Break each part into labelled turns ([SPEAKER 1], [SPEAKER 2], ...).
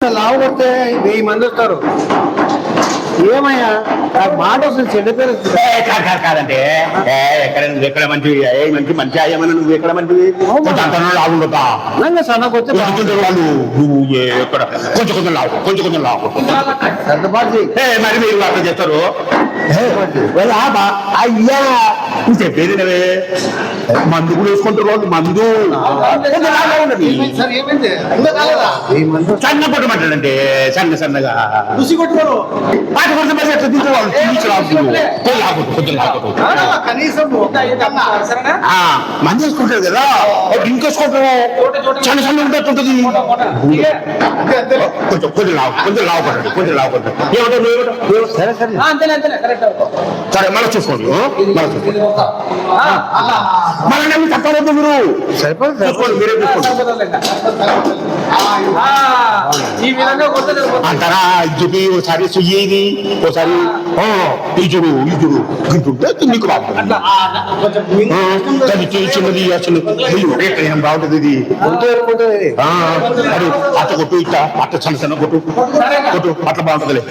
[SPEAKER 1] లావు కొడితే 1000 మంది వస్తారు. ఏమయ్యా మాట అసలు చెడ్డ పేరు
[SPEAKER 2] కాదంటే ఎక్కడ నువ్వు ఎక్కడ మంచివి మంచి మంచి అయ్యమని నువ్వు ఎక్కడ మంచివి లాగుండతా
[SPEAKER 1] సన్నకు వచ్చి
[SPEAKER 2] వాళ్ళు నువ్వు ఎక్కడ కొంచెం కొంచెం లావు కొంచెం కొంచెం లావు మరి మీరు అట్లా చేస్తారు. అయ్యా నువ్వు చెప్పేది నవే మందు కూడా వేసుకుంటారు వాళ్ళు మందు సన్న కొట్టమంటాడంటే సన్న సన్నగా పాట కొడితే మరి ఎట్లా మంది వేసుకుంటారు కదా ఇంకేసుకుంటారు సన్న సన్న ఉంటుంది కొంచెం కొంచెం లావు కొంచెం లావు పడ్డాడు కొంచెం లావు పడ్డాడు ఏమంటారు సరే మళ్ళీ చూసుకోండి మళ్ళీ తప్పలేదు మీరు చూసుకోండి మీరే చూసుకోండి అంటారా ఇది ఒకసారి సుయ్యేది ఒకసారి ఈజుడు ఈజుడు గింటుంటే నీకు చిన్నది అసలు ఏం బాగుంటుంది ఇది అది అట్ట కొట్టు ఇట్ట అట్ట చిన్న చిన్న కొట్టు కొట్టు అట్లా బాగుంటుంది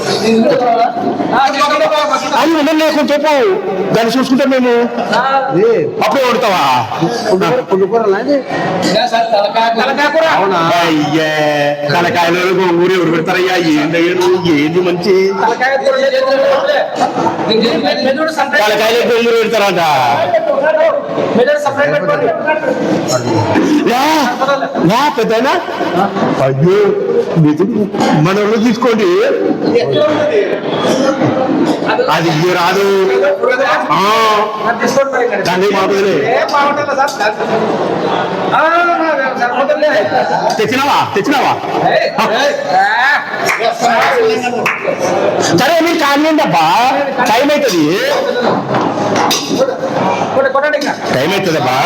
[SPEAKER 2] అది ఉండలే కొంచెం దాన్ని చూసుకుంటే మేము అప్పుడే కొడతావా అయ్యే తలకాయలు ఊరు ఎవరు పెడతారయ్యా ఏంది మంచి తలకాయలు బెల్లు పెడతారంట పెద్దనా అయ్యో మన వాళ్ళు తీసుకోండి అది ఇయ్య రాదు దాన్ని మాటలే తెచ్చినావా తెచ్చినావా సరే మీరు కానివ్వండి అబ్బా టైం అవుతుంది టైం అవుతుందబ్బా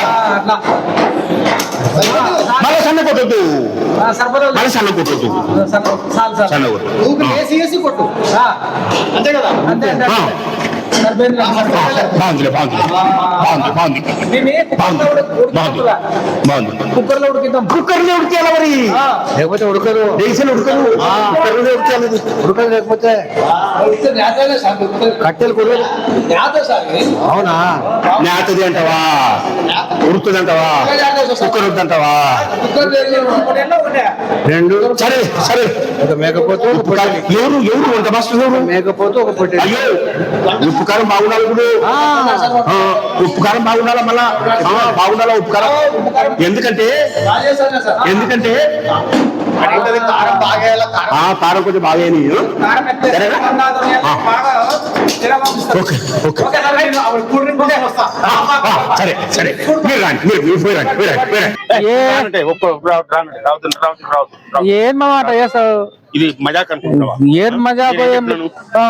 [SPEAKER 2] మళ్ళీ సన్న కొట్టద్దు మళ్ళీ సన్న కొట్టద్దు సన్న కొట్టు అంతే కదా బాగుంది బాగుంది బాగుంది బాగుంది బాగుంది కుక్కర్లో ఉడికిద్దాం కుక్కర్లో ఉడికేయాలి మరి లేకపోతే ఉడకదు దేశం ఉడకదు కుక్కర్లో ఉడికేయాలి ఉడకదు లేకపోతే కట్టెలు కుర్రదు అవునా నేతది అంటావా ఉడుకుతుంది అంటావా కుక్కర్ వద్దంటావా రెండు సరే సరే ఒక మేకపోతే ఎవరు ఎవరు వంట మాస్టర్ ఎవరు మేకపోతే ఒక పొట్టి అయ్యో ఉప్పు కారం బాగుండాలి ఇప్పుడు ఉప్పు కారం బాగుండాలా మళ్ళా బాగుండాలా ఉప్పు కారం ఎందుకంటే ఎందుకంటే కారం కొంచెం బాగా సరే సరే మీరు రండి మీరు పోయి రండి
[SPEAKER 1] ఏం మాట చేస్తావు
[SPEAKER 2] ఇది మజాక్ అనుకుంటున్నావా
[SPEAKER 1] ఏం మజాక్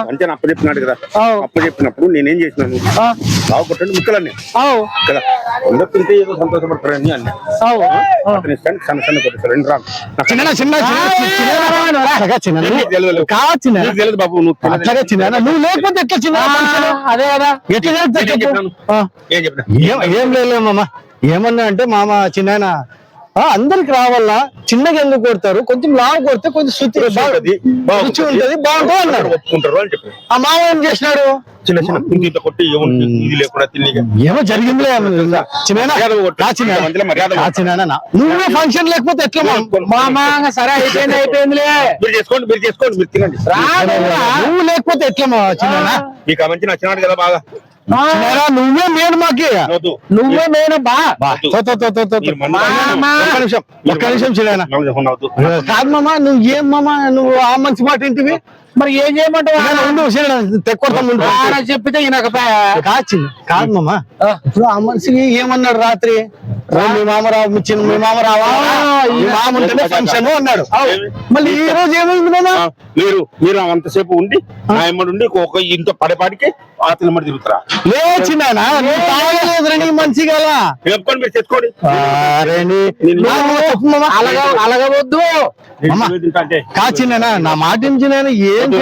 [SPEAKER 2] అంటే అప్పు చెప్పినాడు కదా అప్పు చెప్పినప్పుడు నేనేం చేసినాను బాగు కొట్టండి ముక్కలన్నీ కదా అందరు తింటే ఏదో సంతోషపడతారని అన్న సన్న సన్న కొట్టారు రెండు తెలియదు బాబు నువ్వు లేకపోతే ఎట్లా చిన్న అదే కదా ఎట్లా ఏం చెప్పినా
[SPEAKER 1] ఏం లేదు మామ ఏమన్నా అంటే మామ చిన్న అందరికి రావాలా చిన్నగా ఎందుకు కొడతారు కొంచెం లావు కొడితే కొంచెం రుచి ఉంటది బాగుంటుంది అన్నాడు
[SPEAKER 2] ఒప్పుకుంటారు అని చెప్పి
[SPEAKER 1] ఆ మామ ఏం చేసినాడు
[SPEAKER 2] చిన్న చిన్న కుంగితో కొట్టి ఇది లేకుండా తిని
[SPEAKER 1] ఏమో జరిగిందిలే నువ్వే ఫంక్షన్ లేకపోతే ఎట్లా మామా సరే అయిపోయింది అయిపోయిందిలే
[SPEAKER 2] మీరు చేసుకోండి మీరు చేసుకోండి మీరు తినండి
[SPEAKER 1] నువ్వు లేకపోతే ఎట్లా చిన్న
[SPEAKER 2] మీకు ఆ మంచి నచ్చినాడు కదా బాగా
[SPEAKER 1] నువ్వే మేను మాకి నువ్వే మేను ఒక్క నిమిషం చిన్న కాదు మామా నువ్వు ఏం మామా నువ్వు ఆ మంచి మాట ఏంటివి మరి ఏం చేయమంటావు చెప్పితే కాదు మామా ఇప్పుడు ఆ మనిషికి ఏమన్నాడు రాత్రి మీ మామ రావు మీ మామ రావా ఈ మామ ఉంటేనే ఫంక్షన్ అన్నాడు మళ్ళీ ఈ రోజు ఏమైంది మామా
[SPEAKER 2] మీరు మీరు అంతసేపు ఉండి ఉండి ఒక ఇంత పడేపాటికి ఆతలమ్మడి తిరుగుతారా
[SPEAKER 1] లేచినా మంచిగా
[SPEAKER 2] చెప్పుకోండి మీరు తెచ్చుకోండి
[SPEAKER 1] అలగవద్దు కాచినా నా మాట చిన్న ఏం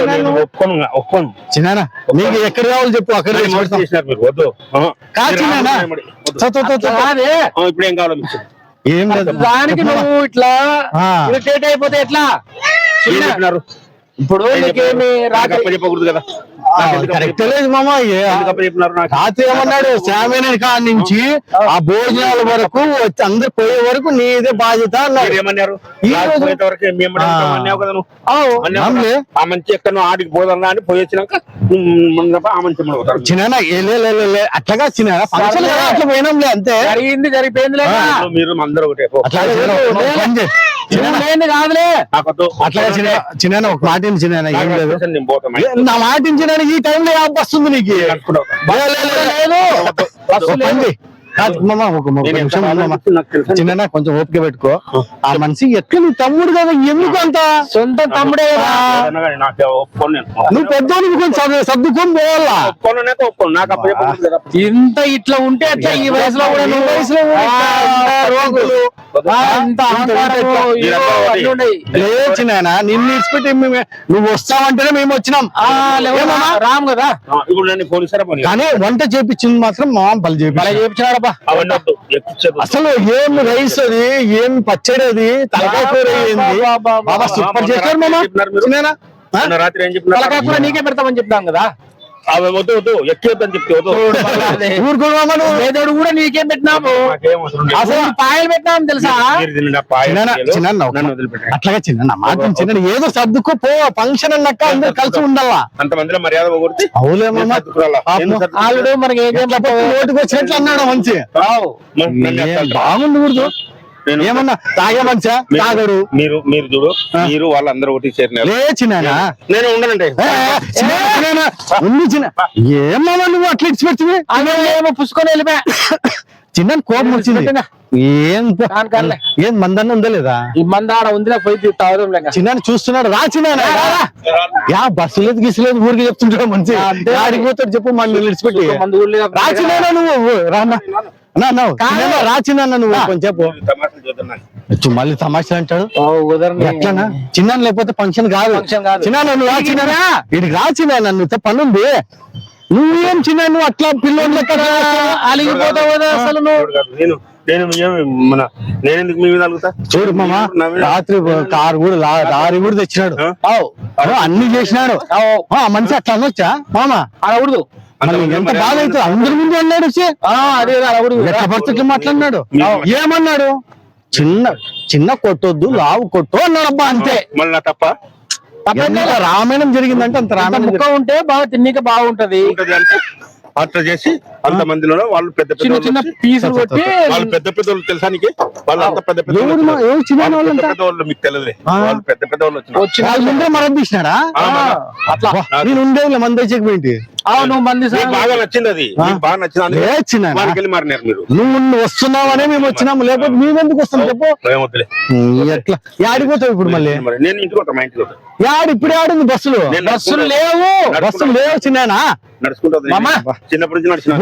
[SPEAKER 2] ఒప్పుకోను
[SPEAKER 1] చిన్న నీకు ఎక్కడ కావాలి చెప్పు అక్కడ
[SPEAKER 2] వద్దు
[SPEAKER 1] కాచినా
[SPEAKER 2] ఇప్పుడు ఏం కావాలి
[SPEAKER 1] ఏం లేదు
[SPEAKER 3] దానికి నువ్వు ఇట్లా ఇరిటేట్ అయిపోతే ఎట్లా
[SPEAKER 2] ఏం చెప్పినారు?
[SPEAKER 3] ఇప్పుడు నీకేమి రాత్రి
[SPEAKER 2] చెప్పకూడదు కదా.
[SPEAKER 1] కరెక్ట్ లేదు మామ.
[SPEAKER 2] చెప్పినారు నాకు.
[SPEAKER 1] రాత్రి ఏమన్నాడు శామేన కాడి నుంచి ఆ భోజనాల వరకు వచ్చి అందరు పోయే వరకు నీదే బాధ్యత అన్నాడు.
[SPEAKER 2] ఏమన్నారు?
[SPEAKER 1] ఈ రోజు-
[SPEAKER 2] వరకు అన్నావు కదా నువ్వు.
[SPEAKER 1] ఆవ్,
[SPEAKER 2] అన్నావు
[SPEAKER 1] నమ్మలే.
[SPEAKER 2] కదా? ఆ మంచి ఎక్కడ ఆడికి పోదన్నా అని పోయి వచ్చినాక ఆ మంచి పోతారు.
[SPEAKER 1] చిన్న అట్లాగా చిన్న ఫంక్షన్ కదా, అట్లా పోయినాంలే అంతే.
[SPEAKER 3] జరిగిపోయింది
[SPEAKER 2] మీరు అందరూ ఒకటే పో.
[SPEAKER 1] అట్లా
[SPEAKER 3] కాదులే.
[SPEAKER 2] నాకొద్దు.
[SPEAKER 1] అట్లాగా చిన్న ఒక మాట చిన్న ఏం లేదు.
[SPEAKER 2] నేను పోతాను.
[SPEAKER 1] నా మాట ఈ టైంలో యాప్ వస్తుంది నీకు. చిన్న కొంచెం ఓపిక పెట్టుకో. ఆ మనిషి ఎట్లా నీ తమ్ముడు కదా, ఎందుకు అంత
[SPEAKER 3] సొంత తమ్ముడే కదా.
[SPEAKER 2] నాకు ఒప్పుకోను నేను.
[SPEAKER 1] నువ్వు పెద్దోనికి కొంచెం సర్దుకొని పోవాలా.
[SPEAKER 2] ఒప్పుకోను ఒప్పుకోను. నాకు అప్పుడు చెప్పకూడదు కదా.
[SPEAKER 3] ఇంత ఇట్లా ఉంటే అట్లా ఈ వయసులో కూడా నువ్వు వయసులో రోగులు ఇంత అహంకారము, ఇగో అన్నీ ఉన్నాయి.
[SPEAKER 1] లేచిన నిన్ను ఇచ్చిపెట్టి నువ్వు వస్తావంటేనే మేము వచ్చినాం.
[SPEAKER 3] రామ్ కదా.
[SPEAKER 2] ఇప్పుడు నేను ఫోన్ ఇస్తారా? పోనీ.
[SPEAKER 1] కానీ వంట చేపించింది మాత్రం మా బలి
[SPEAKER 3] చేపించినాడబ్బా.
[SPEAKER 2] అవన్నీ వద్దు. ఎక్కిచ్చేది.
[SPEAKER 1] అసలు ఏం రైస్ అది, ఏం పచ్చడి అది, తలకాయ కూర ఏంది బాబా, సూపర్ చేశారు మామ. చిన్ననా?
[SPEAKER 2] మొన్న రాత్రి ఏం చెప్పినా?
[SPEAKER 3] తలకాయ కూర నీకే పెడతామని చెప్తాం కదా.
[SPEAKER 2] అవి వద్దు వద్దు, ఎక్కేద్దని చెప్తే వద్దు.
[SPEAKER 1] ఊరుకోమా నువ్వు.
[SPEAKER 3] వేదోడు కూడా నీకేం పెట్టినాము.
[SPEAKER 2] నాకేం అవసరం లేదు.
[SPEAKER 3] అసలు పాయలు పెట్టినాము తెలుసా.
[SPEAKER 2] మీరు తినండి ఆ పాయలు.
[SPEAKER 1] చిన్న
[SPEAKER 2] నన్ను వదిలిపెట్టండి.
[SPEAKER 1] అట్లాగా చిన్న మాట చిన్న ఏదో సర్దుకో పో. ఫంక్షన్ అన్నాక అందరు కలిసి ఉండాలా.
[SPEAKER 2] అంతమందిలో మర్యాద పోగొడితే
[SPEAKER 1] అవులే మామ.
[SPEAKER 3] ఆల్రెడీ మనకి ఏం
[SPEAKER 1] నోటికి వచ్చినట్లు అన్నాడు మంచి. బాగుంది కూడదు.
[SPEAKER 2] నేను
[SPEAKER 1] ఏమన్నా తాగే మనిషా? తాగడు.
[SPEAKER 2] మీరు చూడు, మీరు వాళ్ళందరూ ఒకటి చేరినారు.
[SPEAKER 1] లే చిన్న
[SPEAKER 2] నేను ఉండనండి.
[SPEAKER 1] ఉంది చిన్న. ఏమన్నా నువ్వు అట్లా ఇచ్చిపెట్టివి?
[SPEAKER 3] ఏమో పుసుకొని వెళ్ళిపోయా.
[SPEAKER 1] చిన్న కోపం వచ్చింది. ఏం మందన్న ఉందా లేదా?
[SPEAKER 3] ఈ మంద ఆడ ఉంది, పోయి తాగుదాం.
[SPEAKER 1] చిన్న చూస్తున్నాడు. రా చిన్న. యా బస్సు లేదు గిసులేదు ఊరికి చెప్తుంటాడు మంచి. ఆడికి పోతాడు చెప్పు మళ్ళీ విడిచిపెట్టి. రా చిన్న నువ్వు రాన్నా రాచినా నువ్వు కొంచెం చెప్పు. మళ్ళీ తమాషా అంటాడు. ఎట్లనా చిన్న లేకపోతే ఫంక్షన్ కాదు. చిన్న నువ్వు రాచినా ఇడికి రాచినా నన్ను పనుంది. నువ్వేం చిన్న నువ్వు అట్లా పిల్లలు ఎక్కడ అలిగిపోతావు కదా అసలు నువ్వు.
[SPEAKER 2] నేను ఎందుకు మీ మీద అలుగుతా?
[SPEAKER 1] చూడు మామ, రాత్రి కారు కూడా లారీ కూడా తెచ్చినాడు. అన్ని చేసినాడు. మనిషి అట్లా అనొచ్చా మామ?
[SPEAKER 3] అనకూడదు.
[SPEAKER 1] ఎంత బాధ అయితే అందరి ముందు అన్నాడు.
[SPEAKER 3] అదే
[SPEAKER 1] ఎట్లా పడుతుంటే మాట్లాడినాడు. ఏమన్నాడు? చిన్న కొట్టొద్దు, లావు కొట్టు అన్నాడు. అబ్బా అంతే.
[SPEAKER 2] మళ్ళీ తప్ప
[SPEAKER 1] రామాయణం జరిగిందంటే అంత రామాయణం
[SPEAKER 3] ముక్క ఉంటే బాగా తిన్నీక బాగుంటది.
[SPEAKER 2] అంటే అట్లా చేసి అంత మందిలో వాళ్ళు పెద్ద
[SPEAKER 3] చిన్న చిన్న పీసులు కొట్టి
[SPEAKER 2] వాళ్ళు పెద్ద పెద్దోళ్ళు తెలుసా నీకు? వాళ్ళు అంత పెద్ద పెద్ద పెద్దవాళ్ళు మీకు తెలియదులే. వాళ్ళు పెద్ద పెద్దవాళ్ళు
[SPEAKER 1] వచ్చిన వాళ్ళ ముందే మనం తీసినారా?
[SPEAKER 3] అట్లా
[SPEAKER 1] నేను ఉండేది మంది తెచ్చకపోయింది.
[SPEAKER 3] నువ్వు మంది
[SPEAKER 2] బాగా నచ్చింది. అది బాగా నచ్చింది. వాళ్ళకి మారినారు మీరు.
[SPEAKER 1] నువ్వు వస్తున్నావనే మేము వచ్చినాము, లేకపోతే మేమెందుకు వస్తాం చెప్పు. ఎట్లా యాడిపోతావు ఇప్పుడు? మళ్ళీ
[SPEAKER 2] నేను ఇంటికి వస్తాను. మా ఇంటికి
[SPEAKER 1] యాడు ఇప్పుడు ఆడింది బస్సులు లేవు చిన్న.
[SPEAKER 2] చిన్నప్పటి నుంచి నడిచిన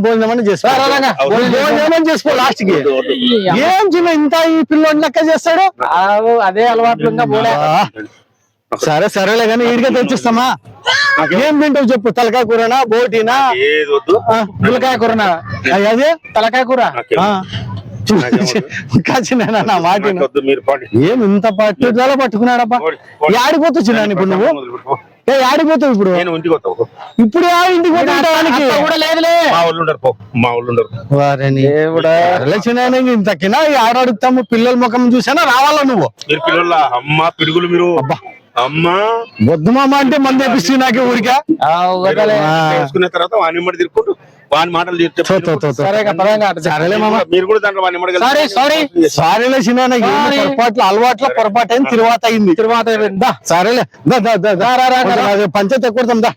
[SPEAKER 1] భోజనం చేసుకో లాస్ట్ కి. ఏం చిన్న ఇంత ఈ పిల్లోడి లెక్క చేస్తాడు.
[SPEAKER 3] అదే అలవాట్లు
[SPEAKER 1] సరేలే కానీ ఈడిగా తెచ్చిస్తామా? ఏం తింటావు చెప్పు? తలకాయ కూరనా, బోటీనా,
[SPEAKER 3] పులకాయ కూరనా?
[SPEAKER 1] అదే తలకాయ కూర. నా మాట ఏం ఇంత పట్టుదల పట్టుకున్నాడబ్బా. ఆడిపోతావు చిన్న ఇప్పుడు నువ్వు. ఆడిపోతావు ఇప్పుడు. ఇప్పుడు ఇంటికి కూడా లేదులే. చిన్న ఇంతకినా ఆడడుగుతాము. పిల్లల ముఖం చూసానా రావాలా నువ్వు?
[SPEAKER 2] మీరు పిల్లల అమ్మ పిడుగులు మీరు. అబ్బా అమ్మా
[SPEAKER 1] వద్దు మామ అంటే మంది తెప్పిస్తుంది నాకే ఊరికా.
[SPEAKER 2] వేసుకున్న తర్వాత వాని ఇమ్మడి తిరుక్కుంటూ వాని మాటలు
[SPEAKER 1] సరేలే మామ.
[SPEAKER 2] మీరు కూడా దాంట్లో వాని ఇమ్మడి
[SPEAKER 1] సారీలే చిన్న. పొరపాటు అయింది. తిరువాత అయింది. సరేలే పంచాయతీ ఎక్కువ దా.